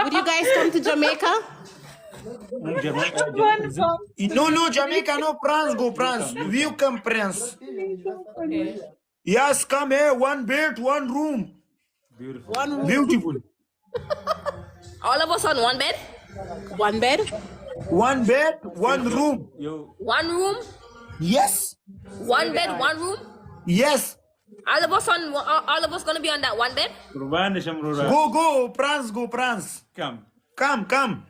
Would you guys come to Jamaica? No, Jamaica, no, France. We come, France. Okay. Yes, come here, one bed, one room. Beautiful. One room. Beautiful. All of us on one bed? One bed? One bed, one room. Yo, One room? Yes. One bed, one room? Yes. All of us gonna be on that one bed? Kurban Shamrura. Go, France. Come. Come.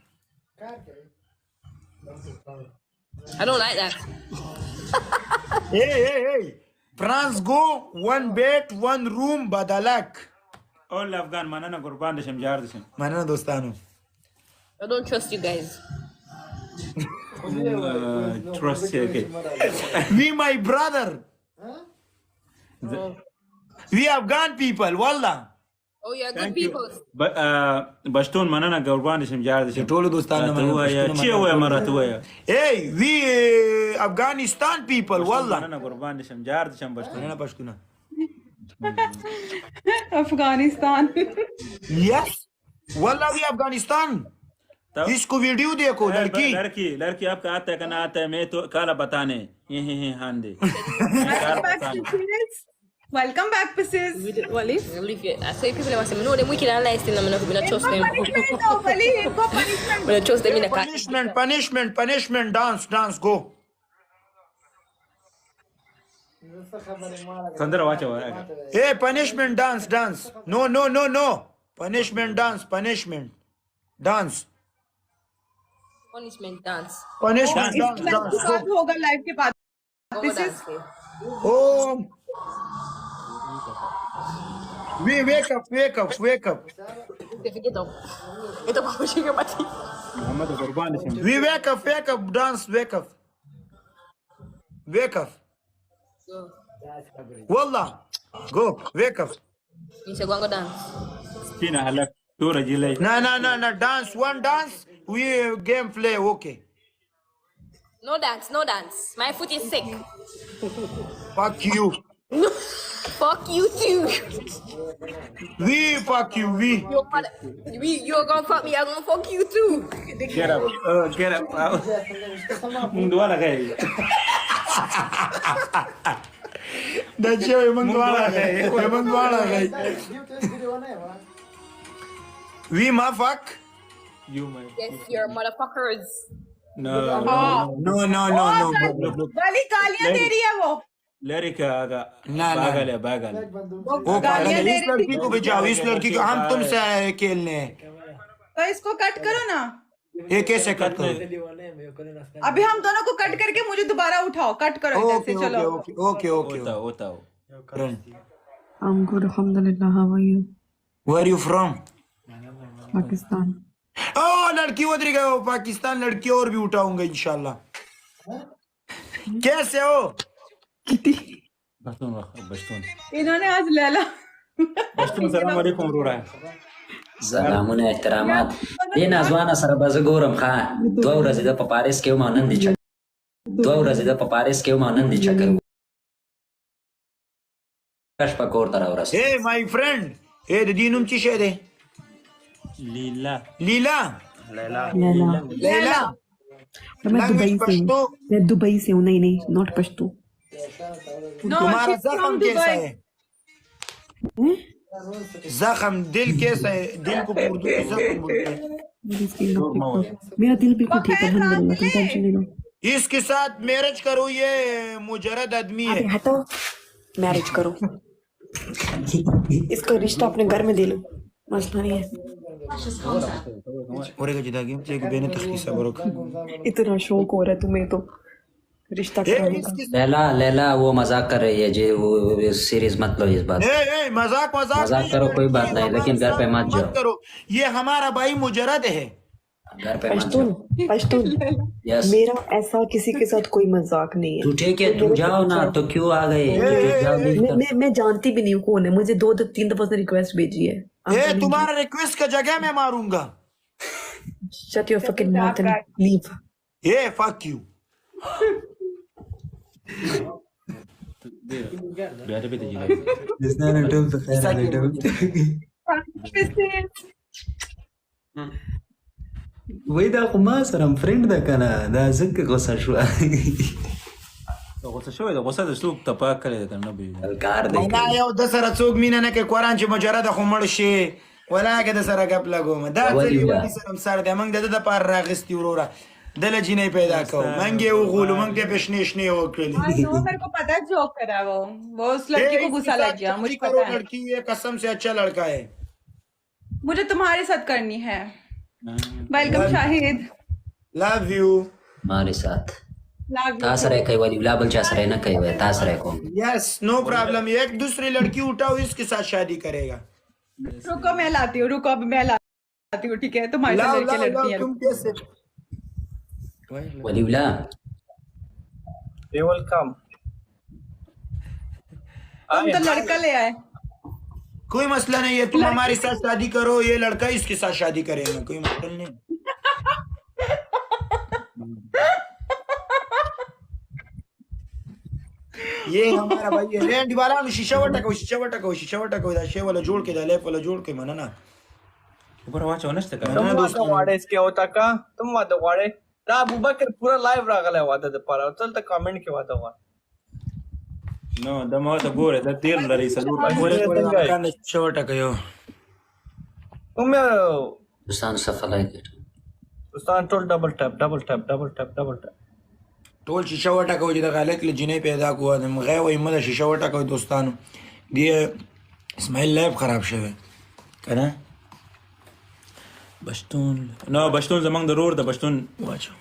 I don't like that. Hey. France go, one bed, one room, badalak. All Afghan manana Kurban Shamjar. Manana dostano. I don't trust you guys. Trust okay. We my brother. We Afghan people, wallah. Oh, you're good Thank you. people. But Baston manana Kurban Shamjar. Tolo dostano manana. Hey, we Afghanistan people, wallah. Manana Kurban Shamjar Baston. Manana Pashtuna. Afghanistan Yes. Wallah, we Afghanistan. इसको वीडियो देखो लड़की आपका आता है ना आता है मैं तो काला बताने ये हांडे वेलकम बैक पिसेस Wali? I say people must say, no, them wicked and nice thing, I'm not trust them. I'm not trust them in the car. Punishment, dance, go. संदर वाचा Hey, punishment, dance. No. Punishment, dance. Punishment dance. Punishment, dance, बाद go. होगा लाइव के बाद Go This dance. is- Oh. We wake up. Okay, forget them. Get up, pushing your body. Mohammad कुर्बान Singh We wake up, dance, wake up. Go. Wallah. Go, wake up. You say, go dance. Skin हलक तो रजिले No, dance, one dance. We game play, okay. No dance. My foot is sick. Fuck you. Fuck you too. We fuck you, we. You're gonna fuck me, I'm gonna fuck you too. get up Mundhwa लगा है Dachau, Mangwala. We ma fuck? you my Yes, you're motherfuckers. no No. वाली गालियां दे रही है वो लड़का आगा ना। बागल वो गालियां दे इस रही लड़की को बचाओ, इस लड़की को हम तुमसे आए हैं खेलने। तो इसको कट करो ना ये कैसे कट करो? अभी हम दोनों को कट करके मुझे दोबारा उठाओ कट करो इधर से चलो Okay. होता हो I'm good, alhamdulillah. How are you? Where are you from? Pakistan. Oh, लड़की उधर गए हो पाकिस्तान, लड़की और भी उठाऊंगा इंशाल्लाह। कैसे हो? बस्तून इन्होंने आज लैला सलाम अलैकुम रो रहा है سلامونه احترامات دې نازوانه سره به زه ګورم ښه 2 ورځې د په پاریس کې وم او نن دې چکر شپه کور ته راورسېدم. Hey, my friend. Hey, د دې نوم څه شی دی؟ लीला لیلا. Laila. لیلا. मैं दुबई से हूँ. मैं दुबई से हूँ. नहीं, not पश्तो. तुम्हारा जख्म कैसा है? जख्म दिल कैसा है? दिल को उर्दू में जख्म बोलते हैं। मेरा दिल बिल्कुल ठीक है, अल्हम्दुलिल्लाह. तुम टेंशन नहीं लो. इसके साथ मैरिज करो, ये मुजरद आदमी है। हटो, मैरिज करो. इसका रिश्ता अपने घर में दे लो, मसला नहीं है. इतना शौक हो रहा है तुम्हें तो रिश्ता कराने का. लैला वो मजाक कर रही है जी, वो सीरियस मत लो इस बात. मजाक करो, कोई बात नहीं, लेकिन घर पे मत जाओ. करो, ये हमारा भाई मुजरद है। घर पे मत पश्तून यस मेरा ऐसा किसी के साथ कोई मजाक नहीं है. तू ठीक है, तुम जाओ ना, तो क्यों आ गए? मैं जानती भी नहीं हूँ कौन है. मुझे 2-3 दफा से रिक्वेस्ट भेजी है. तुम्हारा रिक्वेस्ट का जगह मैं मारूंगा. Shut your fucking mouth and leave. Fuck you. बेटे पे जी وای دا خو ما سره فرند ده کنه دا ځکه غوسه شوه غوسه شوی ده غوسه د څوک تپا کړی ده کنه به کار دی دا یو د سره څوک مینه نه کوي قرآن چې مجرد خو مړ شي ولاکه د سره ګپ لګوم دا څه لیوني سره سر دی موږ د ده دپاره راغستي وروره دله جینۍ پیدا کوو موږ یې وغولو موږ ته پې شنې شنې وکړلي मेरे को पता है जोक करा वो उस लड़की को गुस्सा लग गया मुझे पता है लड़की ये कसम से अच्छा लड़का है मुझे तुम्हारे साथ करनी है वेलकम शाहिद लव यू મારી સાથ تا سره کوي ولیولا بل چا سره نه کوي تا سره کوم यस नो प्रॉब्लम एक दूसरी लड़की उठाओ इसके साथ शादी करेगा रुको मैं लाती हूँ रुको अभी मैं लाती हूँ ठीक है तुम्हारे साथ लड़के लड़ती हैं तुम कैसे ولیولا They will come. तुम तो लड़का ले आए कोई मसला नहीं है तुम हमारे साथ शादी करो ये लड़का इसके साथ शादी करेगा कोई मसला नहीं ये हमारा भाई है रेंट वाला शीशा वटको دا شی ولا جوړ کې دا لیف ولا جوړ کې مننه وګوره واچو نشته तुम کنه वादा वाड़े इसके होता का तुम वादा वाड़े रा अबूबकर पूरा लाइव रागला वादा د پاره चल ته कमेंट کې वादा वा نو د ما ته ګوره د تیر لري سلور کنه شیشه وټکو یو तुम دوستان صفه لایک دوستان ټول ډبل ټاپ ټول شیشه وټکو چې د غلط له جنې پیدا کوه مغه وای مله شیشه وټکو دوستانو دی اسماعیل لایف خراب شوه کنه بشتون نو بشتون زمنګ د رور د بشتون واچو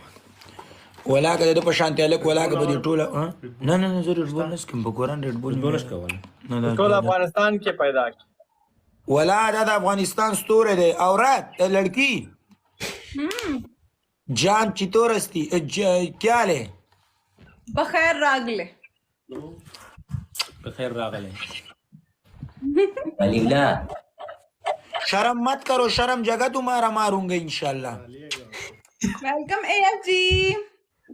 ولاګه د په شانتي الک ولاګه به ټوله نه نه ضرور بولنس کوم بګوران ریډ بول بولش کول ټول افغانستان کې پیدا کی ولا د افغانستان ستوره ده اورات لڑکی جان چتورستی کیا لے बखैर रागले بخیر راغله ولیولا शर्म मत करो शर्म जगह तुम्हारा मारूंगा इंशाल्लाह वेलकम एएफ जी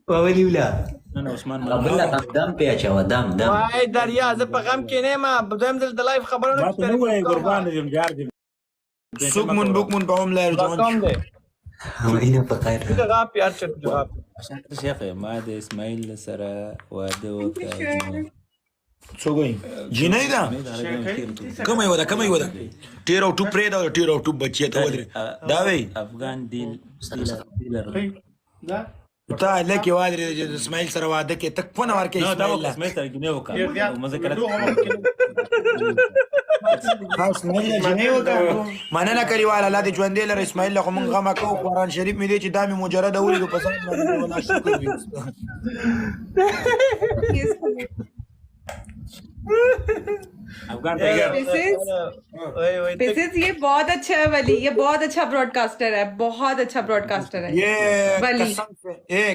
ولیولا نه عثمان بل دم په اچو دم وای دریا زه په غم کې نه ما بدویم دل د لایف خبرونه ما ته نو وای قربان دې جار دې سوکمون بوکمون په هم لار کم جون دی وینه په خیر جواب پیار چټ جواب شیخ ما د اسماعیل سره واده وکړ څوګي جنې دا کومه یو دا ټیر او ټوپ پرې دا ټیر او ټوپ بچی ته ودرې دا وی افغان دیل تا لکه وادرې د اسماعیل سره واده کې تک فن ورکې نو دا اسماعیل اسماعیل سره کې نه وکړ مذاکرات خاص نه جنې وکړ مننه کوي والا الله دې ژوندې لره اسماعیل له موږ غما کو قرآن شریف مې دې چې دامي مجرد اوري په پسند ولا شکر افغان ټایګر पिसिस ये बहुत अच्छा है वली ये बहुत अच्छा ब्रॉडकास्टर है बहुत अच्छा ब्रॉडकास्टर है ये वली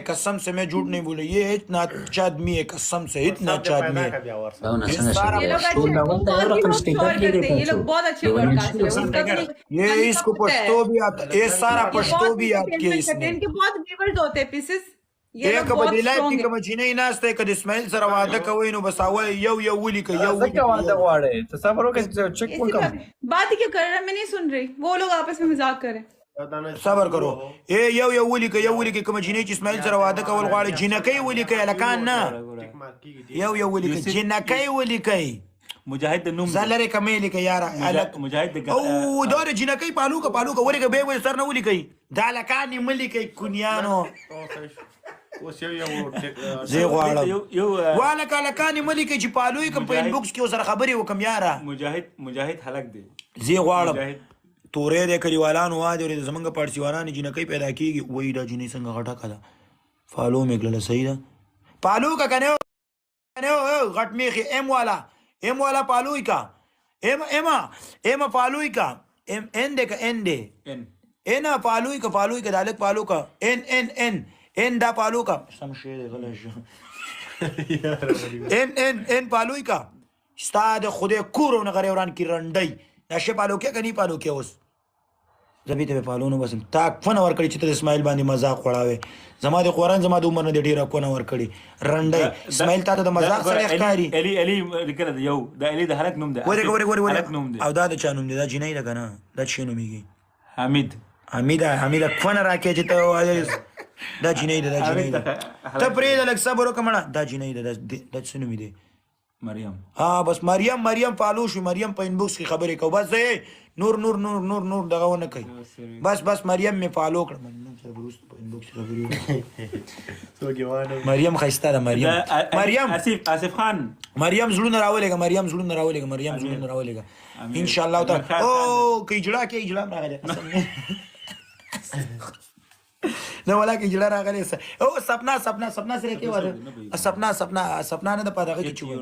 कसम से मैं झूठ नहीं बोला ये इतना अच्छा आदमी है कसम से इतना अच्छा आदमी है دا نه څنګه ये लोग अच्छे ये लोग बहुत अच्छे ब्रॉडकास्टर है ये इसको पश्तो भी आता ये सारा पश्तो भी याद किया इसने इनके बहुत व्यूअर्स होते हैं पिसिस ये एक بدیلای کې کوم جنې ناشته کده اسماعیل سره واده کوي نو بس اول یو ولی کوي یو زکه واده واړې ته صبر وکړه چیک وکم बात ही क्यों कर रहे हैं मैं नहीं सुन रही वो लोग आपस में मजाक करें صبر کرو اے یو ولی کوي کوم جنې چې اسماعیل سره واده کول غواړي جنکې ولی کوي لکان نه یو ولی کوي جنکې ولی کوي مجاهد د نوم زلره کمېلی کوي یار مجاهد د او دور جنکې پالو کا ورګه به سر نه ولی کوي دا لکان ملي کوي کونیانو زه غواړم والا کلکانی ملي کې چې پالوي کوم په انبوکس کې سره خبرې وکم یاره مجاهد حلق دی زه غواړم تورې د کلیوالانو واده ورې زمونږ پارسیوانان جنکې پیدا کیږي وای دا جنې څنګه غټه کړه فالو میګل صحیح ده پالو کا کنه غټ میخي ام والا پالوي کا ام پالوي کا ام انده کا انده انا پالوي کا دالک پالو کا ان دا پالو کا سم شی غلش ان پالوي کا استاد خوده کورو نه غری وران کی رندای نشه پالو کې کني پالو کې اوس زبې ته پالو نو بس تا فن ور کړی چې ته اسماعیل باندې مزاق وړاوي زما د قرآن زما د عمر نه ډیره کو نه ور کړی رندای اسماعیل تا ته د مزاق سره ښکاری علي ذکر دی یو دا علي د حرک نوم دی ورګ او دا د چا نوم دی دا جنۍ ده کنه دا چی نوميږي حمید حمیده فن راکې چې ته وایې دا جینۍ ده دا جینۍ ده ته پرېږده لږ صبر وکړه مړه دا جینۍ ده دا څه نومې دی مریم ها بس مریم فالو شو مریم په انبوکس کې خبرې کوو بس نور دغه ونه کوي بس مریم مې فالو کړه مریم ښایسته ده مریم آصف خان مریم زړونه راولېږه مریم زړونه راولېږه انشاءالله تعالی او که اجړه کې اجړه هم راغلی نه ولا کې اجړه راغلی او سپنا سره کې واده سپنا نه د پدغه کې چوي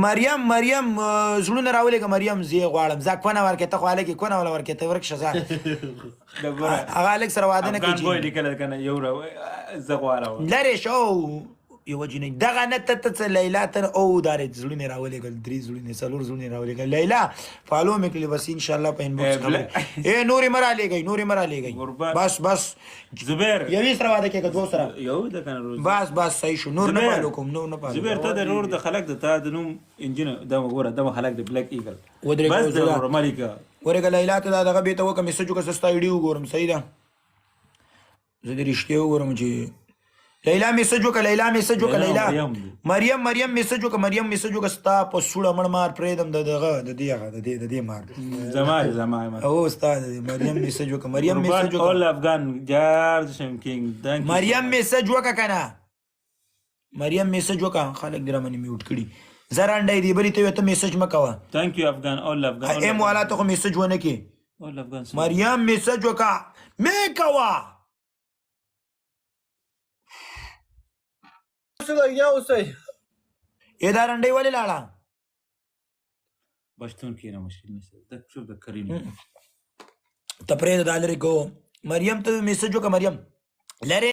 مریم زړونه راولېږه مریم زی غواړم زه کونه ورکې ته خو هلکې کونه ولا ورکې ته ورک شه ځه هغه هلک سره واده نه کوي لرې شو یوه جینۍ دغه نه ته څه لیلا ته او دارې زړونه راولېږل 3 زړونه 4 زړونه راولېږل لیلا فالو مې کړي بس انشاءالله په انبوکس خبرې نورې مه رالیږئ بس زبیر یوې سره واده کېږه دوه سره یو د کنه روز بس صحیح شو نور نه پالو کوم زبیر ته د نور د خلق د تا د نوم انجن دغه ګوره دغه خلق د بلیک ایګل ودرېږه بس د مالکه ورېږه لیلا ته دا دغه بېته وکړه میسج وکړه ستا ویډیو وګورم صحیح ده زه د رښتیا وګورم چې لیلا میسج وکړه لیلا مریم میسج وکړه ستا په سوړه مړ مار پرېږدم د دې مار زما او ستا مریم میسج وکړه all Afghan جارج شمکینګ مریم میسج وکړه کنه مریم میسج وکړه خلک دې رامنې میوټ کړي زر انډی دی بلې ته ته میسج مه کوه thank you Afghan all Afghan ایم والا ته خو میسج ونه کې all Afghan مریم میسج وکړه مې کوه یا اوسئ دا رنډۍ ولې لاړه بشتون کېنه مشکل نشته د شوف د کریم ته پرېږده دا لرې کو مریم ته میسج وکړه مریم لرې